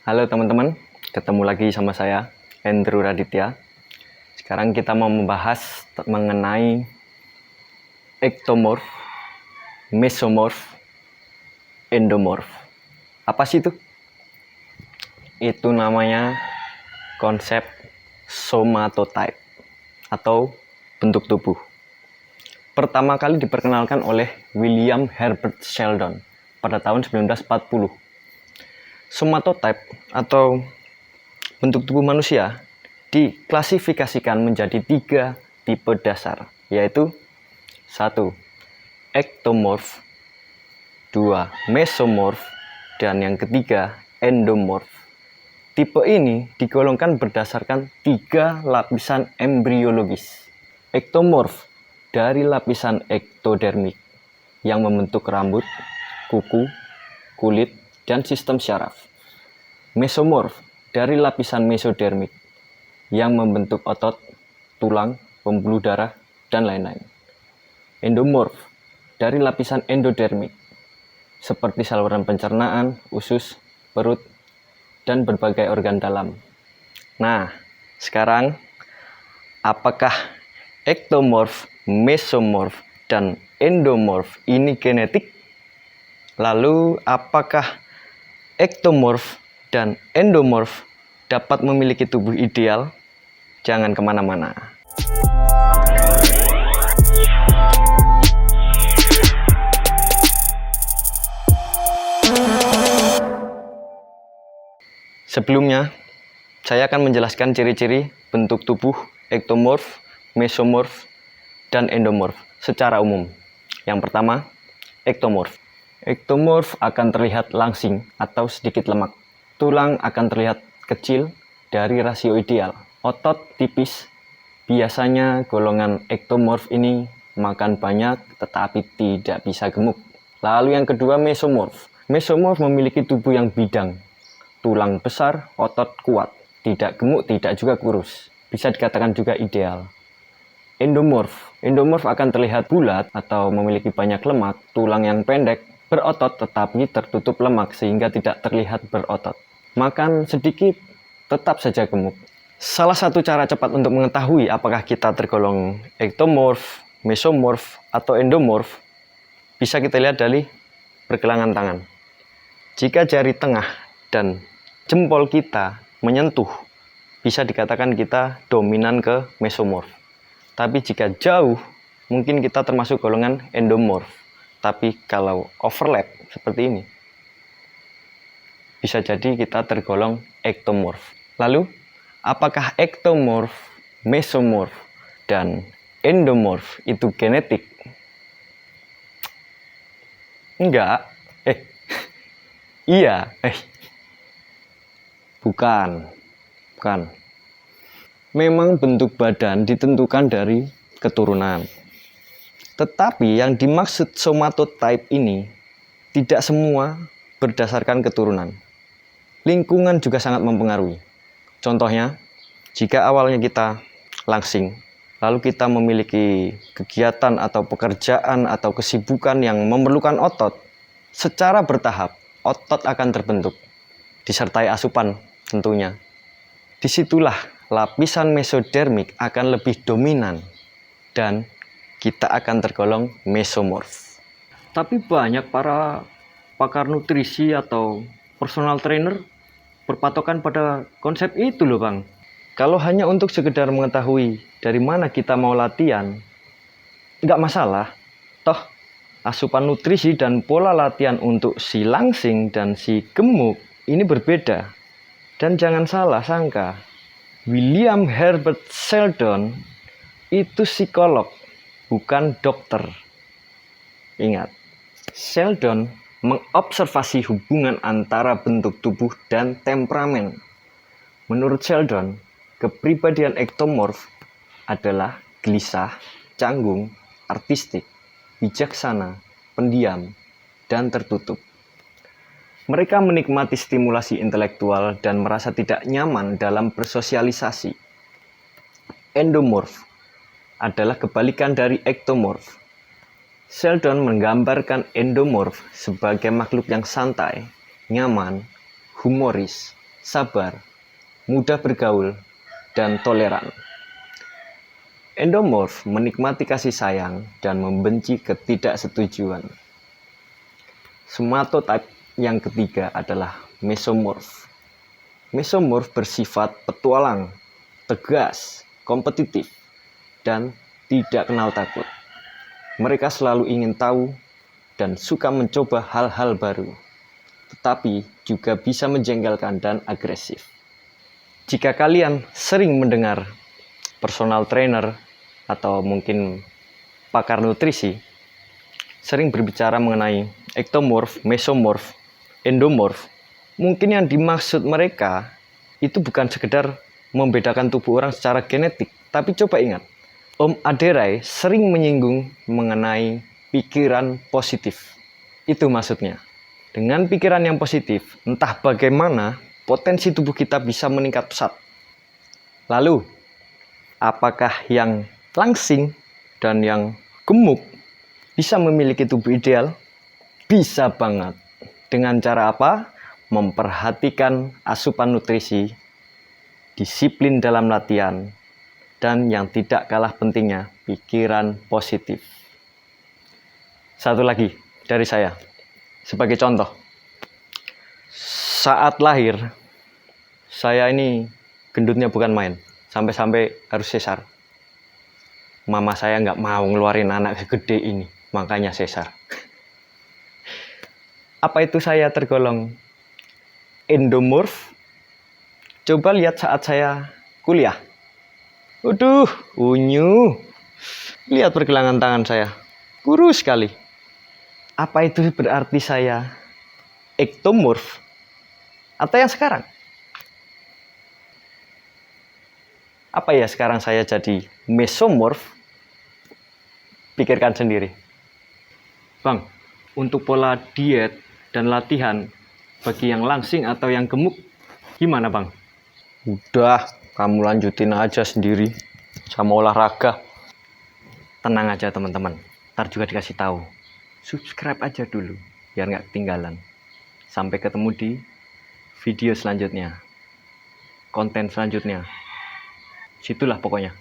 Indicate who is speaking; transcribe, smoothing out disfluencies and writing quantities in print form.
Speaker 1: Halo teman-teman, ketemu lagi sama saya, Andrew Raditya. Sekarang kita mau membahas mengenai ektomorf, mesomorf, endomorf. Apa sih itu? Itu namanya konsep somatotype atau bentuk tubuh. Pertama kali diperkenalkan oleh William Herbert Sheldon pada tahun 1940. Somatotype atau bentuk tubuh manusia diklasifikasikan menjadi 3 tipe dasar, yaitu 1. Ektomorf, 2. Mesomorf, dan yang ketiga endomorf. Tipe ini digolongkan berdasarkan 3 lapisan embriologis. Ektomorf dari lapisan ektodermik yang membentuk rambut, kuku, kulit, dan sistem syaraf. Mesomorf dari lapisan mesodermik yang membentuk otot, tulang, pembuluh darah, dan lain-lain. Endomorf dari lapisan endodermik seperti saluran pencernaan, usus, perut, dan berbagai organ dalam. Nah, sekarang apakah ektomorf, mesomorf, dan endomorf ini genetik? Lalu apakah ektomorf dan endomorf dapat memiliki tubuh ideal? Jangan kemana-mana. Sebelumnya, saya akan menjelaskan ciri-ciri bentuk tubuh ektomorf, mesomorf, dan endomorf secara umum. Yang pertama, ektomorf. Ektomorf akan terlihat langsing atau sedikit lemak. Tulang akan terlihat kecil dari rasio ideal. Otot tipis. Biasanya golongan ektomorf ini makan banyak tetapi tidak bisa gemuk. Lalu yang kedua, mesomorf. Mesomorf memiliki tubuh yang bidang. Tulang besar, otot kuat. Tidak gemuk, tidak juga kurus. Bisa dikatakan juga ideal. Endomorf. Endomorf akan terlihat bulat atau memiliki banyak lemak, tulang yang pendek, berotot tetapi tertutup lemak sehingga tidak terlihat berotot. Makan sedikit, tetap saja gemuk. Salah satu cara cepat untuk mengetahui apakah kita tergolong ektomorf, mesomorf, atau endomorf bisa kita lihat dari pergelangan tangan. Jika jari tengah dan jempol kita menyentuh, bisa dikatakan kita dominan ke mesomorf. Tapi jika jauh, mungkin kita termasuk golongan endomorf. Tapi kalau overlap seperti ini, bisa jadi kita tergolong ektomorf. Lalu, apakah ektomorf, mesomorf, dan endomorf itu genetik? Enggak. Iya. Bukan. Memang bentuk badan ditentukan dari keturunan. Tetapi yang dimaksud somatotype ini tidak semua berdasarkan keturunan. Lingkungan juga sangat mempengaruhi. Contohnya, jika awalnya kita langsing, lalu kita memiliki kegiatan atau pekerjaan atau kesibukan yang memerlukan otot, secara bertahap otot akan terbentuk, disertai asupan tentunya. Disitulah lapisan mesodermik akan lebih dominan dan kita akan tergolong mesomorf. Tapi banyak para pakar nutrisi atau personal trainer berpatokan pada konsep itu loh Bang. Kalau hanya untuk sekedar mengetahui dari mana kita mau latihan, nggak masalah. Toh asupan nutrisi dan pola latihan untuk si langsing dan si gemuk ini berbeda. Dan jangan salah sangka, William Herbert Sheldon itu psikolog, bukan dokter. Ingat, Sheldon mengobservasi hubungan antara bentuk tubuh dan temperamen. Menurut Sheldon, kepribadian ektomorf adalah gelisah, canggung, artistik, bijaksana, pendiam, dan tertutup. Mereka menikmati stimulasi intelektual dan merasa tidak nyaman dalam bersosialisasi. Endomorf adalah kebalikan dari ektomorf. Sheldon menggambarkan endomorf sebagai makhluk yang santai, nyaman, humoris, sabar, mudah bergaul, dan toleran. Endomorf menikmati kasih sayang dan membenci ketidaksetujuan. Somatotype yang ketiga adalah mesomorf. Mesomorf bersifat petualang, tegas, kompetitif, dan tidak kenal takut. Mereka selalu ingin tahu dan suka mencoba hal-hal baru, tetapi juga bisa menjengkelkan dan agresif. Jika kalian sering mendengar personal trainer atau mungkin pakar nutrisi sering berbicara mengenai ektomorf, mesomorf, endomorf, mungkin yang dimaksud mereka itu bukan sekedar membedakan tubuh orang secara genetik, tapi coba ingat, Om Aderai sering menyinggung mengenai pikiran positif. Itu maksudnya. Dengan pikiran yang positif, entah bagaimana potensi tubuh kita bisa meningkat pesat. Lalu, apakah yang langsing dan yang gemuk bisa memiliki tubuh ideal? Bisa banget. Dengan cara apa? Memperhatikan asupan nutrisi, disiplin dalam latihan, dan yang tidak kalah pentingnya, pikiran positif. Satu lagi dari saya, sebagai contoh. Saat lahir, saya ini gendutnya bukan main, sampai-sampai harus sesar. Mama saya nggak mau ngeluarin anak segede ini, makanya sesar. Apa itu saya tergolong endomorf? Coba lihat saat saya kuliah. Waduh, unyu. Lihat pergelangan tangan saya, kurus sekali. Apa itu berarti saya ektomorf? Atau yang sekarang? Apa ya sekarang saya jadi mesomorf? Pikirkan sendiri. Bang, untuk pola diet dan latihan bagi yang langsing atau yang gemuk, gimana bang? Udah, kamu lanjutin aja sendiri sama olahraga. Tenang aja teman-teman, ntar juga dikasih tahu. Subscribe aja dulu, biar nggak ketinggalan. Sampai ketemu di video selanjutnya, konten selanjutnya. Situlah pokoknya.